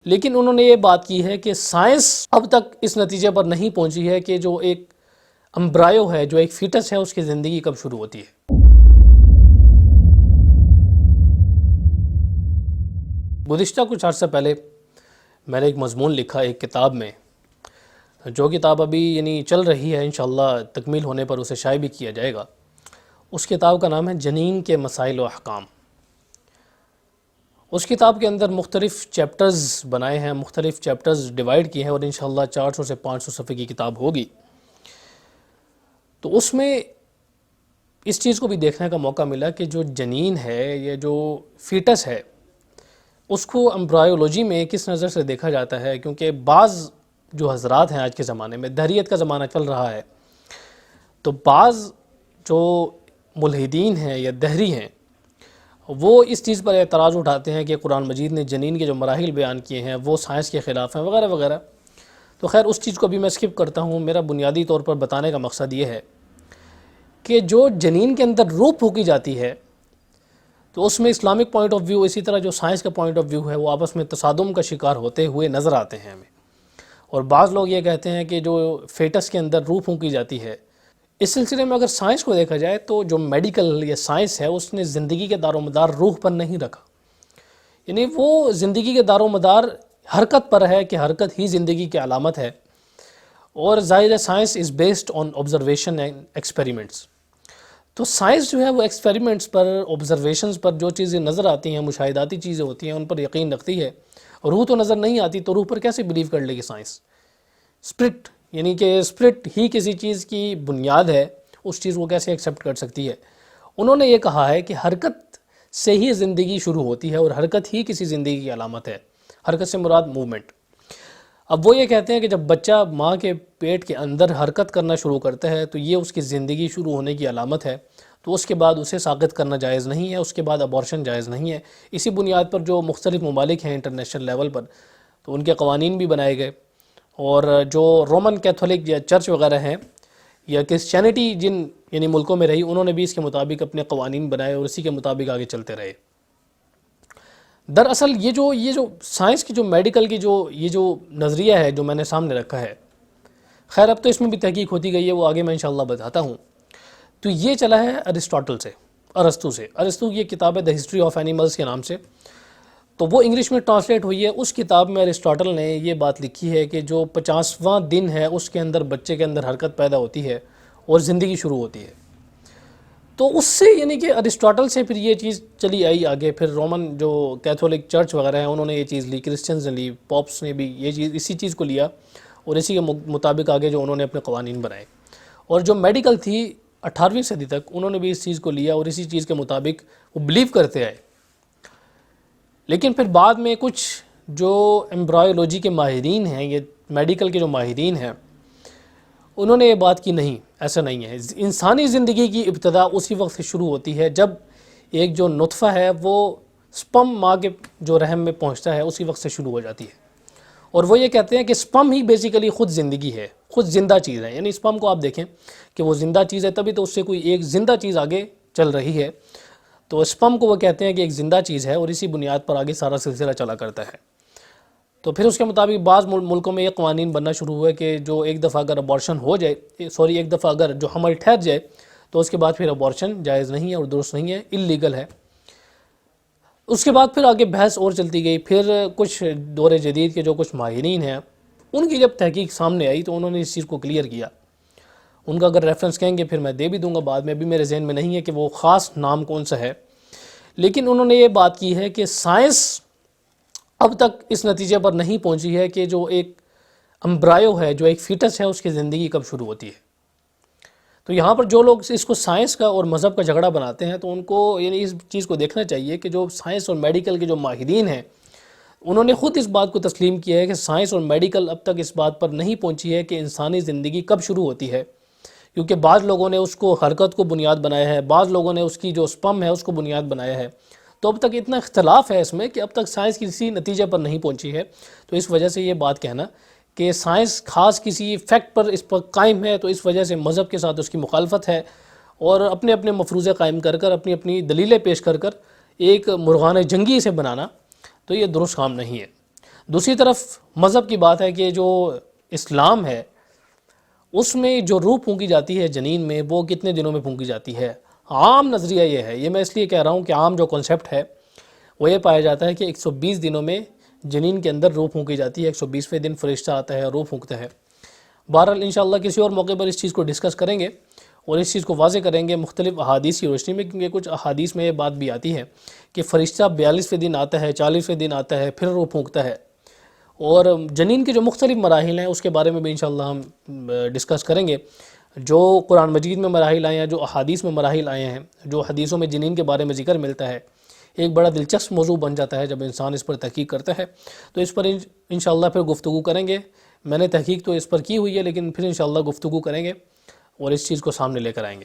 لیکن انہوں نے یہ بات کی ہے کہ سائنس اب تک اس نتیجے پر نہیں پہنچی ہے کہ جو ایک امبرائیو ہے، جو ایک فیٹس ہے، اس کی زندگی کب شروع ہوتی ہے۔ گزشتہ کچھ عرصہ پہلے میں نے ایک مضمون لکھا ایک کتاب میں، جو کتاب ابھی چل رہی ہے، انشاءاللہ تکمیل ہونے پر اسے شائع بھی کیا جائے گا۔ اس کتاب کا نام ہے جنین کے مسائل و احکام۔ اس کتاب کے اندر مختلف چیپٹرز بنائے ہیں، مختلف چیپٹرز ڈیوائیڈ کیے ہیں، اور انشاءاللہ 400 سے 500 صفحے کی کتاب ہوگی۔ تو اس میں اس چیز کو بھی دیکھنے کا موقع ملا کہ جو جنین ہے یا جو فیٹس ہے، اس کو امبرائیولوجی میں کس نظر سے دیکھا جاتا ہے، کیونکہ بعض جو حضرات ہیں آج کے زمانے میں، دہریت کا زمانہ چل رہا ہے، تو بعض جو ملحدین ہیں یا دہری ہیں، وہ اس چیز پر اعتراض اٹھاتے ہیں کہ قرآن مجید نے جنین کے جو مراحل بیان کیے ہیں وہ سائنس کے خلاف ہیں وغیرہ وغیرہ۔ تو خیر اس چیز کو بھی میں اسکپ کرتا ہوں۔ میرا بنیادی طور پر بتانے کا مقصد یہ ہے کہ جو جنین کے اندر روح پھونکی جاتی ہے، تو اس میں اسلامک پوائنٹ آف ویو، اسی طرح جو سائنس کا پوائنٹ آف ویو ہے، وہ آپس میں تصادم کا شکار ہوتے ہوئے نظر آتے ہیں ہمیں۔ اور بعض لوگ یہ کہتے ہیں کہ جو فیٹس کے اندر روح پھونکی جاتی ہے، اس سلسلے میں اگر سائنس کو دیکھا جائے تو جو میڈیکل یا سائنس ہے، اس نے زندگی کے دار و مدار روح پر نہیں رکھا، یعنی وہ زندگی کے دار و مدار حرکت پر ہے کہ حرکت ہی زندگی کی علامت ہے۔ اور ظاہر ہے science is based on observation and experiments. تو سائنس جو ہے وہ ایکسپیریمنٹس پر، آبزرویشنز پر جو چیزیں نظر آتی ہیں، مشاہداتی چیزیں ہوتی ہیں، ان پر یقین رکھتی ہے۔ روح تو نظر نہیں آتی، تو روح پر کیسے بلیو کر لے گی سائنس؟ اسپرٹ، یعنی کہ اسپرٹ ہی کسی چیز کی بنیاد ہے، اس چیز کو کیسے ایکسیپٹ کر سکتی ہے؟ انہوں نے یہ کہا ہے کہ حرکت سے ہی زندگی شروع ہوتی ہے، اور حرکت ہی کسی زندگی کی علامت ہے۔ حرکت سے مراد موومنٹ۔ اب وہ یہ کہتے ہیں کہ جب بچہ ماں کے پیٹ کے اندر حرکت کرنا شروع کرتا ہے تو یہ اس کی زندگی شروع ہونے کی علامت ہے، تو اس کے بعد اسے ساقط کرنا جائز نہیں ہے، اس کے بعد ابورشن جائز نہیں ہے۔ اسی بنیاد پر جو مختلف ممالک ہیں انٹرنیشنل لیول پر، تو ان کے قوانین بھی بنائے گئے، اور جو رومن کیتھولک یا چرچ وغیرہ ہیں یا کرسچینٹی جن یعنی ملکوں میں رہی، انہوں نے بھی اس کے مطابق اپنے قوانین بنائے اور اسی کے مطابق آگے چلتے رہے۔ دراصل یہ جو سائنس کی جو میڈیکل کی یہ جو نظریہ ہے جو میں نے سامنے رکھا ہے، خیر اب تو اس میں بھی تحقیق ہوتی گئی ہے، وہ آگے میں انشاءاللہ بتاتا ہوں۔ تو یہ چلا ہے ارسطاٹل سے، ارسطو کی یہ کتاب ہے دی ہسٹری آف اینیملز کے نام سے، تو وہ انگلش میں ٹرانسلیٹ ہوئی ہے۔ اس کتاب میں ارسطاٹل نے یہ بات لکھی ہے کہ جو 50واں دن ہے اس کے اندر بچے کے اندر حرکت پیدا ہوتی ہے اور زندگی شروع ہوتی ہے۔ تو اس سے یعنی کہ ارسطاٹل سے پھر یہ چیز چلی آئی آگے، پھر رومن جو کیتھولک چرچ وغیرہ ہیں انہوں نے یہ چیز لی، کرسچنز نے لی، پاپس نے بھی یہ چیز اسی چیز کو لیا، اور اسی کے مطابق آگے جو انہوں نے اپنے قوانین بنائے۔ اور جو میڈیکل تھی 18ویں صدی تک، انہوں نے بھی اس چیز کو لیا اور اسی چیز کے مطابق وہ بلیو کرتے آئے۔ لیکن پھر بعد میں کچھ جو ایمبرائیولوجی کے ماہرین ہیں، یہ میڈیکل کے جو ماہرین ہیں، انہوں نے یہ بات کی نہیں، ایسا نہیں ہے۔ انسانی زندگی کی ابتدا اسی وقت سے شروع ہوتی ہے جب ایک جو نطفہ ہے وہ سپم ماں کے جو رحم میں پہنچتا ہے، اسی وقت سے شروع ہو جاتی ہے۔ اور وہ یہ کہتے ہیں کہ سپم ہی بیسیکلی خود زندگی ہے، خود زندہ چیز ہے، یعنی سپم کو آپ دیکھیں کہ وہ زندہ چیز ہے، تبھی تو اس سے کوئی ایک زندہ چیز آگے چل رہی ہے۔ تو سپم کو وہ کہتے ہیں کہ ایک زندہ چیز ہے، اور اسی بنیاد پر آگے سارا سلسلہ چلا کرتا ہے۔ تو پھر اس کے مطابق بعض ملکوں میں یہ قوانین بننا شروع ہوئے کہ جو ایک دفعہ اگر ابورشن ہو جائے، ایک دفعہ اگر جو حمل ٹھہر جائے، تو اس کے بعد پھر ابورشن جائز نہیں ہے اور درست نہیں ہے، اللیگل ہے۔ اس کے بعد پھر آگے بحث اور چلتی گئی، پھر کچھ دور جدید کے جو کچھ ماہرین ہیں، ان کی جب تحقیق سامنے آئی تو انہوں نے اس چیز کو کلیئر کیا۔ ان کا اگر ریفرنس کہیں گے پھر میں دے بھی دوں گا بعد میں، ابھی میرے ذہن میں نہیں ہے کہ وہ خاص نام کون سا ہے، لیکن انہوں نے یہ بات کی ہے کہ سائنس اب تک اس نتیجے پر نہیں پہنچی ہے کہ جو ایک امبرائیو ہے، جو ایک فیٹس ہے، اس کی زندگی کب شروع ہوتی ہے۔ تو یہاں پر جو لوگ اس کو سائنس کا اور مذہب کا جھگڑا بناتے ہیں، تو ان کو یعنی اس چیز کو دیکھنا چاہیے کہ جو سائنس اور میڈیکل کے جو ماہرین ہیں، انہوں نے خود اس بات کو تسلیم کیا ہے کہ سائنس اور میڈیکل اب تک اس بات پر نہیں پہنچی ہے کہ انسانی زندگی کب شروع ہوتی ہے، کیونکہ بعض لوگوں نے اس کو حرکت کو بنیاد بنایا ہے، بعض لوگوں نے اس کی جو سپم ہے اس کو بنیاد بنایا ہے۔ تو اب تک اتنا اختلاف ہے اس میں کہ اب تک سائنس کسی نتیجے پر نہیں پہنچی ہے۔ تو اس وجہ سے یہ بات کہنا کہ سائنس خاص کسی فیکٹ پر اس پر قائم ہے، تو اس وجہ سے مذہب کے ساتھ اس کی مخالفت ہے، اور اپنے اپنے مفروضے قائم کر کر، اپنی دلیلیں پیش کر کر ایک مرغان جنگی سے بنانا، تو یہ درست کام نہیں ہے۔ دوسری طرف مذہب کی بات ہے کہ جو اسلام ہے اس میں جو روح پھونکی جاتی ہے جنین میں وہ کتنے دنوں میں پھونکی جاتی ہے. عام نظریہ یہ ہے، یہ میں اس لیے کہہ رہا ہوں کہ عام جو کنسیپٹ ہے وہ یہ پایا جاتا ہے کہ 120 دنوں میں جنین کے اندر روح پھونکی جاتی ہے، 120ویں دن فرشتہ آتا ہے، روح پھونکتا ہے. بہرحال انشاءاللہ کسی اور موقع پر اس چیز کو ڈسکس کریں گے اور اس چیز کو واضح کریں گے مختلف احادیث کی روشنی میں، کیونکہ کچھ احادیث میں یہ بات بھی آتی ہے کہ فرشتہ 42ویں دن آتا ہے، 40ویں دن آتا ہے، پھر روح پھونکتا ہے. اور جنین کے جو مختلف مراحل ہیں اس کے بارے میں بھی انشاءاللہ ہم ڈسکس کریں گے. جو قرآن مجید میں مراحل آئے ہیں، جو احادیث میں مراحل آئے ہیں، جو حدیثوں میں جنین کے بارے میں ذکر ملتا ہے، ایک بڑا دلچسپ موضوع بن جاتا ہے جب انسان اس پر تحقیق کرتا ہے. تو اس پر انشاءاللہ پھر گفتگو کریں گے. میں نے تحقیق تو اس پر کی ہوئی ہے لیکن پھر انشاءاللہ گفتگو کریں گے اور اس چیز کو سامنے لے کر آئیں گے.